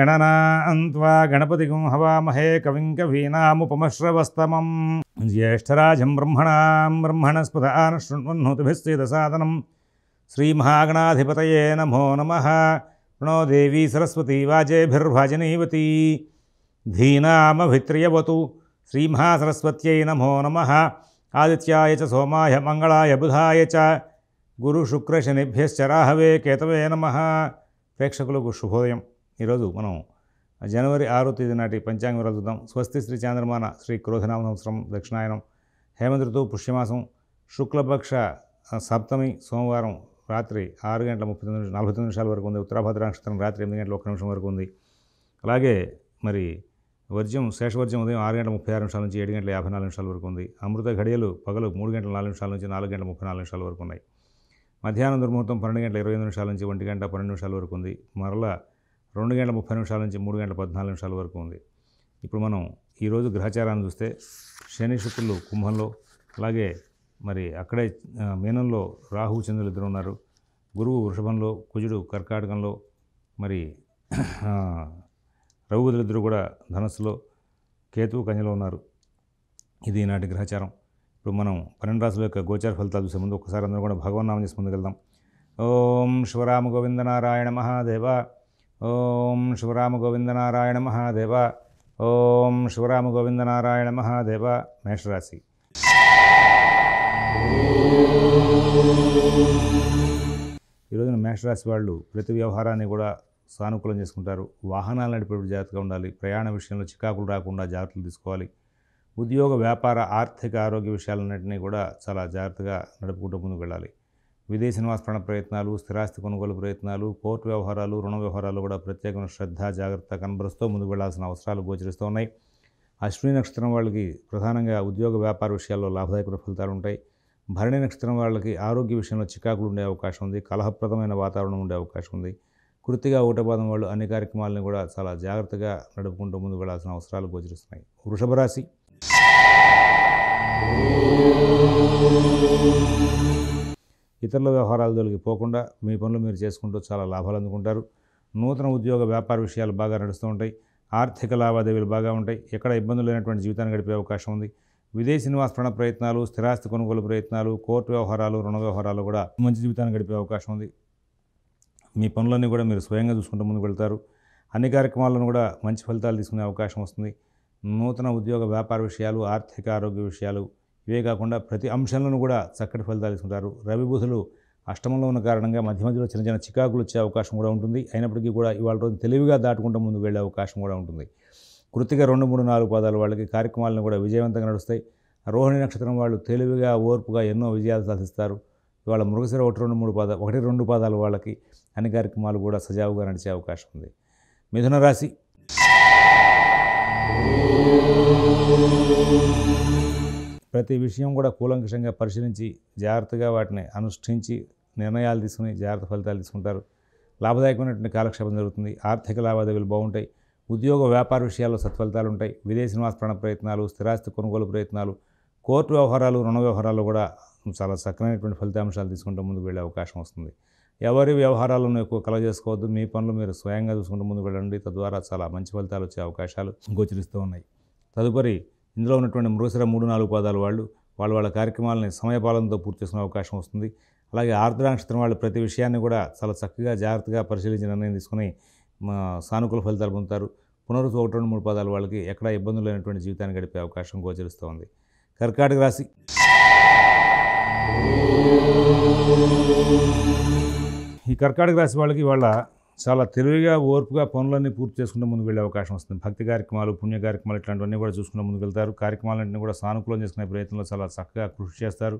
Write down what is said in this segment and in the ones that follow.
गणनान्त्वा गणपतिगुं हवामहे कविं कवीनामुपमश्रवस्तमं ज्येष्ठराजं ब्रह्मणस्पदान शृण्वन्नोतिभिस्सेदसादनं श्रीमहागणाधिपतये नमो नमः। प्रणो देवी सरस्वती वाजेभिर्भाजनीवती धीनामभित्र्यवतु श्रीमहासरस्वत्यै नमो नमः। आदित्याय च सोमाय मंगलाय बुधाय च गुरुशुक्रशनिभ्यश्च राहवे केतवे नमः। ప్రేక్షకులకు శుభోదయం। ఈరోజు మనం జనవరి 6వ తేదీ నాటి పంచాంగ వివరాలు చూద్దాం। స్వస్తి శ్రీ చాంద్రమాన శ్రీ క్రోధనామ సంవత్సరం దక్షిణాయనం హేమంత ఋతువు పుష్యమాసం శుక్లపక్ష సప్తమి సోమవారం రాత్రి 6:49 వరకు ఉంది। ఉత్తరాభద్ర నక్షత్రం రాత్రి 8:01 వరకు ఉంది। అలాగే మరి శేషవర్జ్యం ఉదయం 6:36 నుంచి 7:54 వరకు ఉంది। అమృత ఘడియలు పగలు 3:04 నుంచి 4:34 వరకు ఉన్నాయి। మధ్యాహ్నం దుర్ముహూర్తం 12:25 నుంచి 1:12 వరకు ఉంది। మరలా 2:30 నుంచి 3:14 వరకు ఉంది। ఇప్పుడు మనం ఈరోజు గ్రహచారాన్ని చూస్తే శని శుక్రులు కుంభంలో, అలాగే మరి అక్కడే మీనంలో రాహు చంద్రులు ఇద్దరు ఉన్నారు। గురువు వృషభంలో, కుజుడు కర్కాటకంలో, మరి రఘుబుధులిద్దరు కూడా ధనస్సులో, కేతువు కన్యలో ఉన్నారు। ఇది ఈనాటి గ్రహచారం। ఇప్పుడు మనం 12 రాశుల యొక్క గోచార ఫలితాలు చూసే ముందు ఒకసారి అందరూ కూడా భగవన్నామం చేసి ముందుకెళ్దాం। ఓం శివరామ గోవింద నారాయణ మహాదేవ, ఓం శివరామ గోవింద నారాయణ మహాదేవ, ఓం శివరామ గోవింద నారాయణ మహాదేవ। మేషరాశి ఈరోజున మేషరాశి వాళ్ళు ప్రతి వ్యవహారాన్ని కూడా సానుకూలం చేసుకుంటారు। వాహనాలు నడిపేటప్పుడు జాగ్రత్తగా ఉండాలి। ప్రయాణ విషయంలో చికాకులు రాకుండా జాగ్రత్తలు తీసుకోవాలి। ఉద్యోగ వ్యాపార ఆర్థిక ఆరోగ్య విషయాలన్నింటినీ కూడా చాలా జాగ్రత్తగా నడుపుకుంటూ ముందుకు వెళ్ళాలి। విదేశీ నివాస ప్రయత్నాలు, స్థిరాస్తి కొనుగోలు ప్రయత్నాలు, కోర్టు వ్యవహారాలు, రుణ వ్యవహారాలు కూడా ప్రత్యేకమైన శ్రద్ధ జాగ్రత్త కనబరుస్తూ ముందుకు వెళ్లాల్సిన అవసరాలు గోచరిస్తూ ఉన్నాయి। అశ్విని నక్షత్రం వాళ్ళకి ప్రధానంగా ఉద్యోగ వ్యాపార విషయాల్లో లాభదాయక ఫలితాలు ఉంటాయి। భరణి నక్షత్రం వాళ్ళకి ఆరోగ్య విషయంలో చికాకులు ఉండే అవకాశం ఉంది। కలహప్రదమైన వాతావరణం ఉండే అవకాశం ఉంది। కృతిగా ఊటపాదం వాళ్ళు అన్ని కార్యక్రమాలను కూడా చాలా జాగ్రత్తగా నడుపుకుంటూ ముందుకు వెళ్లాల్సిన అవసరాలు గోచరిస్తున్నాయి। వృషభ రాశి ఇతరుల వ్యవహారాల జోలికి పోకుండా మీ పనులు మీరు చేసుకుంటూ చాలా లాభాలు అందుకుంటారు। నూతన ఉద్యోగ వ్యాపార విషయాలు బాగా నడుస్తూ ఉంటాయి। ఆర్థిక లావాదేవీలు బాగా ఉంటాయి। ఎక్కడ ఇబ్బందులు లేనటువంటి జీవితాన్ని గడిపే అవకాశం ఉంది। విదేశీ నివాస ప్రయత్నాలు, స్థిరాస్తి కొనుగోలు ప్రయత్నాలు, కోర్టు వ్యవహారాలు, రుణ వ్యవహారాలు కూడా మంచి జీవితాన్ని గడిపే అవకాశం ఉంది। మీ పనులన్నీ కూడా మీరు స్వయంగా చూసుకుంటూ ముందుకు వెళ్తారు। అన్ని కార్యక్రమాలను కూడా మంచి ఫలితాలు తీసుకునే అవకాశం వస్తుంది। నూతన ఉద్యోగ వ్యాపార విషయాలు, ఆర్థిక ఆరోగ్య విషయాలు, ఇవే కాకుండా ప్రతి అంశాలను కూడా చక్కటి ఫలితాలు తీసుకుంటారు। రవి బుధులు అష్టమంలో ఉన్న కారణంగా మధ్య మధ్యలో చిన్న చిన్న చికాకులు వచ్చే అవకాశం కూడా ఉంటుంది। అయినప్పటికీ కూడా ఇవాళ రోజు తెలివిగా దాటుకుంటూ ముందుకు వెళ్ళే అవకాశం కూడా ఉంటుంది। కృతిక 2, 3, 4 పాదాల వాళ్ళకి కార్యక్రమాలను కూడా విజయవంతంగా నడుస్తాయి। రోహిణి నక్షత్రం వాళ్ళు తెలివిగా ఓర్పుగా ఎన్నో విజయాలు సాధిస్తారు। ఇవాళ మృగశిర 1, 2 పాదాల వాళ్ళకి అన్ని కార్యక్రమాలు కూడా సజావుగా నడిచే అవకాశం ఉంది। మిథున రాశి ప్రతి విషయం కూడా కూలంకషంగా పరిశీలించి జాగ్రత్తగా వాటిని అనుష్ఠించి నిర్ణయాలు తీసుకుని జాగ్రత్త ఫలితాలు తీసుకుంటారు। లాభదాయకమైనటువంటి కాలక్షేపం జరుగుతుంది। ఆర్థిక లావాదేవీలు బాగుంటాయి। ఉద్యోగ వ్యాపార విషయాల్లో సత్ఫలితాలు ఉంటాయి। విదేశీ నివాస ప్రయత్నాలు, స్థిరాస్తి కొనుగోలు ప్రయత్నాలు, కోర్టు వ్యవహారాలు, రుణ వ్యవహారాలు కూడా చాలా చక్కనైనటువంటి ఫలితాంశాలు తీసుకుంటూ ముందుకు వెళ్ళే అవకాశం వస్తుంది। ఎవరి వ్యవహారాలను ఎక్కువ కలగజేసుకోవద్దు। మీ పనులు మీరు స్వయంగా చూసుకుంటూ ముందుకు వెళ్ళండి। తద్వారా చాలా మంచి ఫలితాలు వచ్చే అవకాశాలు గోచరిస్తూ ఉన్నాయి। తదుపరి ఇందులో ఉన్నటువంటి మృగశిర 3, 4 పాదాల వాళ్ళు వాళ్ళ కార్యక్రమాలని సమయపాలనతో పూర్తి చేసుకునే అవకాశం వస్తుంది। అలాగే ఆర్ద్ర నక్షత్రం వాళ్ళు ప్రతి విషయాన్ని కూడా చాలా చక్కగా జాగ్రత్తగా పరిశీలించి నిర్ణయం తీసుకుని సానుకూల ఫలితాలు పొందుతారు। పునరుసు 1, 2, 3 పాదాల వాళ్ళకి ఎక్కడా ఇబ్బందులు లేనటువంటి జీవితాన్ని గడిపే అవకాశం గోచరిస్తూ ఉంది। కర్కాటక రాశి ఈ కర్కాటక రాశి వాళ్ళకి వాళ్ళ చాలా తెలివిగా ఓర్పుగా పనులన్నీ పూర్తి చేసుకుంటూ ముందుకు వెళ్ళే అవకాశం వస్తుంది। భక్తి కార్యక్రమాలు, పుణ్య కార్యక్రమాలు ఇట్లాంటివన్నీ కూడా చూసుకుంటూ ముందుకు వెళ్తారు। కార్యక్రమాలన్నింటినీ కూడా సానుకూలం చేసుకునే ప్రయత్నంలో చాలా చక్కగా కృషి చేస్తారు।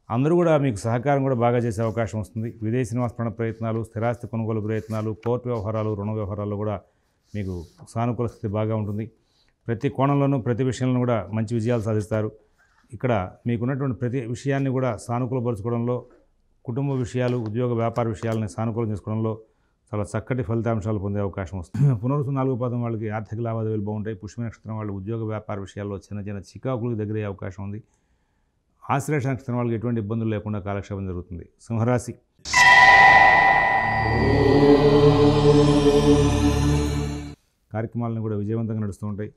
అందరూ కూడా మీకు సహకారం కూడా బాగా చేసే అవకాశం వస్తుంది। విదేశీ నివాస ప్రయత్నాలు, స్థిరాస్తి కొనుగోలు ప్రయత్నాలు, కోర్టు వ్యవహారాలు, రుణ వ్యవహారాలు కూడా మీకు సానుకూల స్థితి బాగా ఉంటుంది। ప్రతి కోణంలోనూ ప్రతి విషయంలో కూడా మంచి విజయాలు సాధిస్తారు। ఇక్కడ మీకున్నటువంటి ప్రతి విషయాన్ని కూడా సానుకూలపరచుకోవడంలో, కుటుంబ విషయాలు, ఉద్యోగ వ్యాపార విషయాలని సానుకూలం చేసుకోవడంలో చాలా చక్కటి ఫలితాంశాలు పొందే అవకాశం వస్తుంది। పునరుసు 4 పాదం వాళ్ళకి ఆర్థిక లావాదేవీలు బాగుంటాయి। పుష్య నక్షత్రం వాళ్ళు ఉద్యోగ వ్యాపార విషయాల్లో చిన్న చిన్న చికాకులకు దగ్గరయ్యే అవకాశం ఉంది। ఆశ్లేష నక్షత్రం వాళ్ళకి ఎటువంటి ఇబ్బందులు లేకుండా కాలక్షేపం జరుగుతుంది। సింహరాశి కార్యక్రమాలను కూడా విజయవంతంగా నడుస్తూ ఉంటాయి.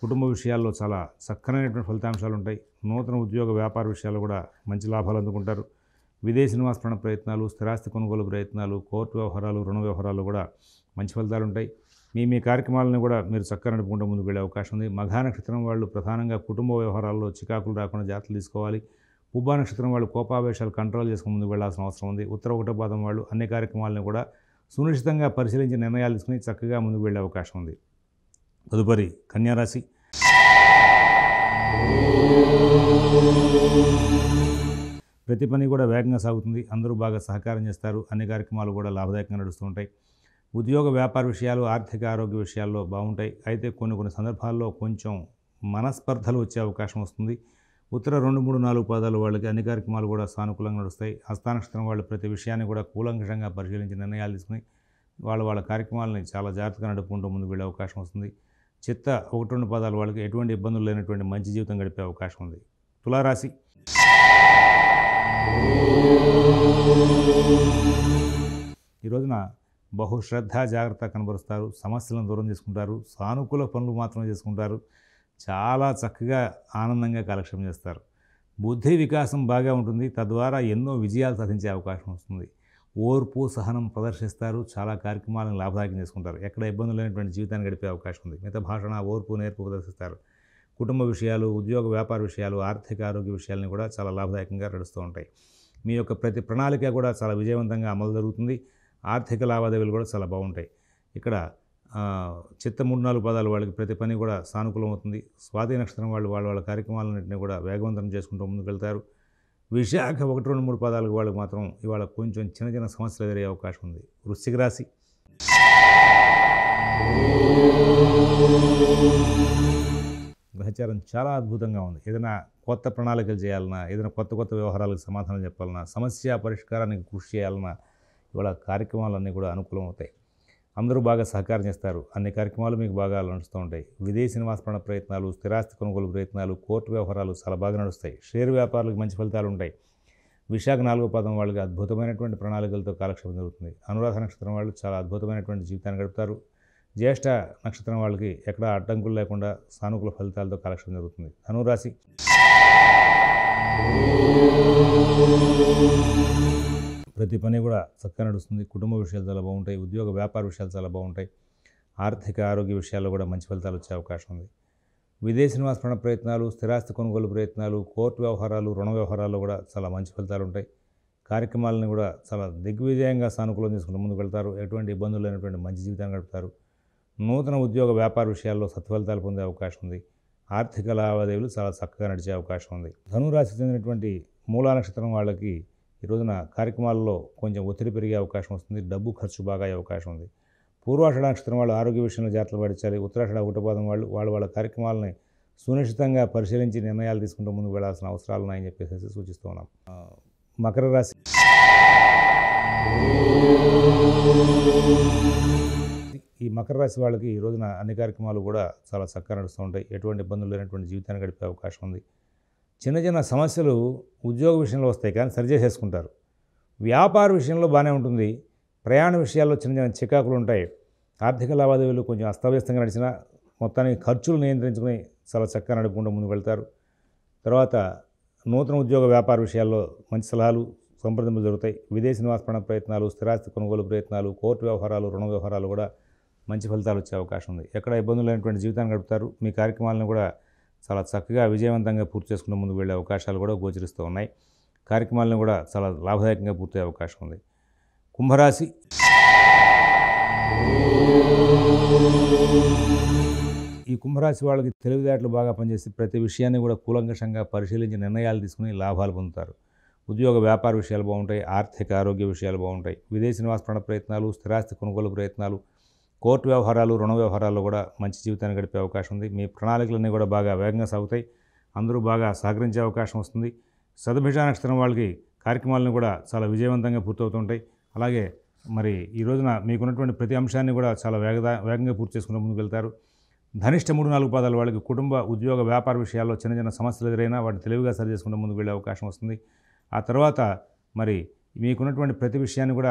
కుటుంబ విషయాల్లో చాలా చక్కనైనటువంటి ఫలితాంశాలు ఉంటాయి. నూతన ఉద్యోగ వ్యాపార విషయాల్లో కూడా మంచి లాభాలు అందుకుంటారు. విదేశీ నివాస ప్రయత్నాలు, స్థిరాస్తి కొనుగోలు ప్రయత్నాలు, కోర్టు వ్యవహారాలు, రుణ వ్యవహారాలు కూడా మంచి ఫలితాలు ఉంటాయి. మీ కార్యక్రమాలను కూడా మీరు చక్కగా నడుపుకుంటూ ముందుకు వెళ్ళే అవకాశం ఉంది. మఘా నక్షత్రం వాళ్ళు ప్రధానంగా కుటుంబ వ్యవహారాల్లో చికాకులు రాకుండా జాగ్రత్తలు తీసుకోవాలి. పుబ్బా నక్షత్రం వాళ్ళు కోపావేశాలు కంట్రోల్ చేసుకుని ముందుకు వెళ్ళాల్సిన అవసరం ఉంది. ఉత్తర ఒకటో పాదం వాళ్ళు అన్ని కార్యక్రమాలను కూడా సునిశ్చితంగా పరిశీలించి నిర్ణయాలు తీసుకుని చక్కగా ముందుకు వెళ్ళే అవకాశం ఉంది. తదుపరి కన్యారాశి. ప్రతి పని కూడా వేగంగా సాగుతుంది. అందరూ బాగా సహకారం చేస్తారు. అన్ని కార్యక్రమాలు కూడా లాభదాయకంగా నడుస్తూ ఉంటాయి. ఉద్యోగ వ్యాపార విషయాలు, ఆర్థిక ఆరోగ్య విషయాల్లో బాగుంటాయి. అయితే కొన్ని సందర్భాల్లో కొంచెం మనస్పర్ధలు వచ్చే అవకాశం వస్తుంది. ఉత్తర 2, 3, 4 పాదాలు వాళ్ళకి అన్ని కార్యక్రమాలు కూడా సానుకూలంగా నడుస్తాయి. హస్త నక్షత్రం వాళ్ళు ప్రతి విషయాన్ని కూడా కూలంకషంగా పరిశీలించి నిర్ణయాలు తీసుకుని వాళ్ళ కార్యక్రమాలని చాలా జాగ్రత్తగా నడుపుకుంటూ ముందుకు వెళ్ళే అవకాశం వస్తుంది. చిత్త 1, 2 పాదాలు వాళ్ళకి ఎటువంటి ఇబ్బందులు లేనటువంటి మంచి జీవితం గడిపే అవకాశం ఉంది. తులారాశి. ఈ రోజున బహుశ్రద్ధ జాగ్రత్త కనబరుస్తారు. సమస్యలను దూరం చేసుకుంటారు. సానుకూల పనులు మాత్రమే చేసుకుంటారు. చాలా చక్కగా ఆనందంగా కాలక్షేపం చేస్తారు. బుద్ధి వికాసం బాగా ఉంటుంది. తద్వారా ఎన్నో విజయాలు సాధించే అవకాశం వస్తుంది. ఓర్పు, సహనం ప్రదర్శిస్తారు. చాలా కార్యక్రమాలను లాభదాయకం చేసుకుంటారు. ఎక్కడ ఇబ్బందులు లేనటువంటి జీవితాన్ని గడిపే అవకాశం ఉంది. మిగతా భాషణ, ఓర్పు, నేర్పు ప్రదర్శిస్తారు. కుటుంబ విషయాలు, ఉద్యోగ వ్యాపార విషయాలు, ఆర్థిక ఆరోగ్య విషయాలను కూడా చాలా లాభదాయకంగా నడుస్తూ ఉంటాయి. మీ యొక్క ప్రతి ప్రణాళిక కూడా చాలా విజయవంతంగా అమలు జరుగుతుంది. ఆర్థిక లావాదేవీలు కూడా చాలా బాగుంటాయి. ఇక్కడ చిత్త 3, 4 పాదాలు వాళ్ళకి ప్రతి పని కూడా సానుకూలం అవుతుంది. స్వాతి నక్షత్రం వాళ్ళు వాళ్ళ కార్యక్రమాలన్నింటినీ కూడా వేగవంతం చేసుకుంటూ ముందుకు వెళ్తారు. విశాఖ 1, 2, 3 పాదాలకు వాళ్ళకి మాత్రం ఇవాళ కొంచెం చిన్న సమస్యలు ఎదురయ్యే అవకాశం ఉంది. వృశ్చిక రాశి. గ్రహచారం చాలా అద్భుతంగా ఉంది. ఏదైనా కొత్త ప్రణాళికలు చేయాలన్నా, ఏదైనా కొత్త వ్యవహారాలకు సమాధానం చెప్పాలన్నా, సమస్య పరిష్కారానికి కృషి చేయాలన్నా ఇవాళ కార్యక్రమాలన్నీ కూడా అనుకూలం అవుతాయి. అందరూ బాగా సహకారం చేస్తారు. అన్ని కార్యక్రమాలు మీకు బాగా నడుస్తూ ఉంటాయి. విదేశీ నివాస ప్రయత్నాలు, స్థిరాస్తి కొనుగోలు ప్రయత్నాలు, కోర్టు వ్యవహారాలు చాలా బాగా నడుస్తాయి. షేర్ వ్యాపారులకు మంచి ఫలితాలు ఉంటాయి. విశాఖ 4వ పాదం వాళ్ళకి అద్భుతమైనటువంటి ప్రణాళికలతో కాలక్షేపం జరుగుతుంది. అనురాధ నక్షత్రం వాళ్ళు చాలా అద్భుతమైనటువంటి జీవితాన్ని గడుపుతారు. జ్యేష్ఠ నక్షత్రం వాళ్ళకి ఎక్కడ అడ్డంకులు లేకుండా సానుకూల ఫలితాలతో కాలక్షేపం జరుగుతుంది. ధనురాశి. ప్రతి పని కూడా చక్కగా నడుస్తుంది. కుటుంబ విషయాలు చాలా బాగుంటాయి. ఉద్యోగ వ్యాపార విషయాలు చాలా బాగుంటాయి. ఆర్థిక ఆరోగ్య విషయాల్లో కూడా మంచి ఫలితాలు వచ్చే అవకాశం ఉంది. విదేశీ నివాస ప్రయత్నాలు, స్థిరాస్తి కొనుగోలు ప్రయత్నాలు, కోర్టు వ్యవహారాలు, రుణ వ్యవహారాల్లో కూడా చాలా మంచి ఫలితాలు ఉంటాయి. కార్యక్రమాలను కూడా చాలా దిగ్విజయంగా సానుకూలం చేసుకుంటూ ముందుకు వెళ్తారు. ఎటువంటి ఇబ్బందులు లేనటువంటి మంచి జీవితాన్ని గడుపుతారు. నూతన ఉద్యోగ వ్యాపార విషయాల్లో సత్ఫలితాలు పొందే అవకాశం ఉంది. ఆర్థిక లావాదేవీలు చాలా చక్కగా నడిచే అవకాశం ఉంది. ధనురాశికి చెందినటువంటి మూలా నక్షత్రం వాళ్ళకి ఈ రోజున కార్యక్రమాల్లో కొంచెం ఒత్తిడి పెరిగే అవకాశం వస్తుంది. డబ్బు ఖర్చు బాగా అయ్యే అవకాశం ఉంది. పూర్వాషాఢ నక్షత్రం వాళ్ళు ఆరోగ్య విషయంలో జాగ్రత్తలు పాటించాలి. ఉత్తరాషాఢ 1వ పాదం వాళ్ళు వాళ్ళ కార్యక్రమాలని సునిశ్చితంగా పరిశీలించి నిర్ణయాలు తీసుకుంటూ ముందుకు వెళ్లాల్సిన అవసరాలు ఉన్నాయని చెప్పేసి సూచిస్తూ ఉన్నాం. మకర రాశి. ఈ మకర రాశి వాళ్ళకి ఈ రోజున అన్ని కార్యక్రమాలు కూడా చాలా చక్కగా నడుస్తూ ఉంటాయి. ఎటువంటి ఇబ్బందులు లేనటువంటి జీవితాన్ని గడిపే అవకాశం ఉంది. చిన్న సమస్యలు ఉద్యోగ విషయంలో వస్తాయి కానీ సరిచేసేసుకుంటారు. వ్యాపార విషయంలో బాగానే ఉంటుంది. ప్రయాణ విషయాల్లో చిన్న చికాకులు ఉంటాయి. ఆర్థిక లావాదేవీలు కొంచెం అస్తవ్యస్తంగా నడిచినా మొత్తానికి ఖర్చులు నియంత్రించుకుని చాలా చక్కగా నడుపుకుంటూ ముందుకు వెళ్తారు. తర్వాత నూతన ఉద్యోగ వ్యాపార విషయాల్లో మంచి సలహాలు, సంప్రదింపులు జరుగుతాయి. విదేశీ నివాస ప్రయత్నాలు, స్థిరాస్తి కొనుగోలు ప్రయత్నాలు, కోర్టు వ్యవహారాలు, రుణ వ్యవహారాలు కూడా మంచి ఫలితాలు వచ్చే అవకాశం ఉంది. ఎక్కడ ఇబ్బందులు లేనటువంటి జీవితాన్ని గడుపుతారు. మీ కార్యక్రమాలను కూడా చాలా చక్కగా విజయవంతంగా పూర్తి చేసుకుని ముందుకు వెళ్ళే అవకాశాలు కూడా గోచరిస్తూ ఉన్నాయి. కార్యక్రమాలను కూడా చాలా లాభదాయకంగా పూర్తయ్యే అవకాశం ఉంది. కుంభరాశి. ఈ కుంభరాశి వాళ్ళకి తెలివితేటలు బాగా పనిచేసి ప్రతి విషయాన్ని కూడా కూలంకషంగా పరిశీలించి నిర్ణయాలు తీసుకుని లాభాలు పొందుతారు. ఉద్యోగ వ్యాపార విషయాలు బాగుంటాయి. ఆర్థిక ఆరోగ్య విషయాలు బాగుంటాయి. విదేశీ నివాస ప్రయత్నాలు, స్థిరాస్తి కొనుగోలు ప్రయత్నాలు, కోర్టు వ్యవహారాలు, రుణ వ్యవహారాల్లో కూడా మంచి జీవితాన్ని గడిపే అవకాశం ఉంది. మీ ప్రణాళికలన్నీ కూడా బాగా వేగంగా సాగుతాయి. అందరూ బాగా సహకరించే అవకాశం వస్తుంది. శతభిష నక్షత్రం వాళ్ళకి కార్యక్రమాలను కూడా చాలా విజయవంతంగా పూర్తవుతుంటాయి. అలాగే మరి ఈ రోజున మీకున్నటువంటి ప్రతి అంశాన్ని కూడా చాలా వేగంగా పూర్తి చేసుకుని ముందుకు వెళ్తారు. ధనిష్ట 3, 4 పాదాల వాళ్ళకి కుటుంబ, ఉద్యోగ, వ్యాపార విషయాల్లో చిన్న సమస్యలు ఎదురైనా వాటిని తెలివిగా సరి చేసుకుంటూ ముందుకు వెళ్ళే అవకాశం వస్తుంది. ఆ తర్వాత మరి మీకున్నటువంటి ప్రతి విషయాన్ని కూడా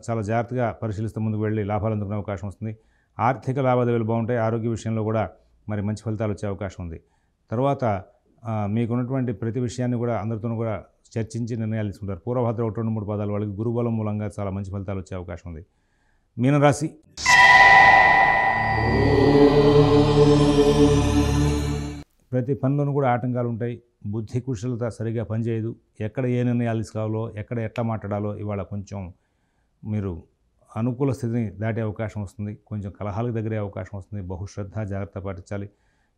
చాలా జాగ్రత్తగా పరిశీలిస్తూ ముందుకు వెళ్ళి లాభాలు అందుకునే అవకాశం వస్తుంది. ఆర్థిక లావాదేవీలు బాగుంటాయి. ఆరోగ్య విషయంలో కూడా మరి మంచి ఫలితాలు వచ్చే అవకాశం ఉంది. తర్వాత మీకున్నటువంటి ప్రతి విషయాన్ని కూడా అందరితోనూ కూడా చర్చించి నిర్ణయాలు తీసుకుంటారు. పూర్వభద్ర 1, 2, 3 పాదాల వాళ్ళకి గురుబలం మూలంగా చాలా మంచి ఫలితాలు వచ్చే అవకాశం ఉంది. మీనరాశి. ప్రతి పనిలోనూ కూడా ఆటంకాలు ఉంటాయి. బుద్ధి కుశలత సరిగా పనిచేయదు. ఎక్కడ ఏ నిర్ణయాలు తీసుకోవాలో, ఎక్కడ ఎట్లా మాట్లాడాలో ఇవాళ కొంచెం మీరు అనుకూల స్థితిని దాటే అవకాశం వస్తుంది. కొంచెం కలహాలకు దగ్గరే అవకాశం వస్తుంది. బహుశ్రద్ధ జాగ్రత్త పాటించాలి.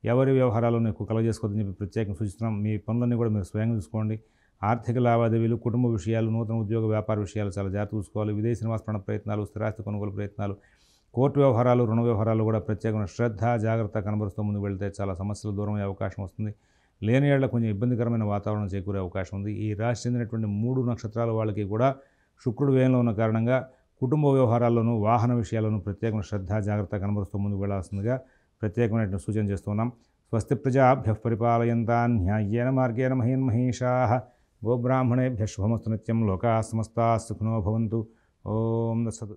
ఎవరి వ్యవహారాలను ఎక్కువ కలగజేసుకోవద్దని చెప్పి ప్రత్యేకంగా సూచిస్తున్నాం. మీ పనులన్నీ కూడా మీరు స్వయంగా చూసుకోండి. ఆర్థిక లావాదేవీలు, కుటుంబ విషయాలు, నూతన ఉద్యోగ వ్యాపార విషయాలు చాలా జాగ్రత్త చూసుకోవాలి. విదేశీ నివాస ప్రయత్నాలు, స్థిరాస్తి కొనుగోలు ప్రయత్నాలు, కోర్టు వ్యవహారాలు, రుణ వ్యవహారాలు కూడా ప్రత్యేకమైన శ్రద్ధ జాగ్రత్త కనబరుస్తూ ముందుకు వెళ్తే చాలా సమస్యలు దూరమయ్యే అవకాశం వస్తుంది. లేని ఏళ్ల కొంచెం ఇబ్బందికరమైన వాతావరణం చేకూరే అవకాశం ఉంది. ఈ రాశి చెందినటువంటి 3 నక్షత్రాల వాళ్ళకి కూడా శుక్రుడు వ్యయంలో ఉన్న కారణంగా కుటుంబ వ్యవహారాల్లోనూ వాహన విషయాల్లోనూ ప్రత్యేకమైన శ్రద్ధ జాగ్రత్త కనబరుస్తూ ముందుకు వెళ్లాల్సిందిగా ప్రత్యేకమైన సూచన చేస్తున్నాం. స్వస్తి ప్రజాభ్యః పరిపాలయంతాన్ న్యాయేన మార్గేణ మహీన్మహీషాః గోబ్రాహ్మణేభ్యః శుభమస్తు నిత్యం. లోకాః సమస్తాః సుఖినో భవంతు. ఓం తత్సత్.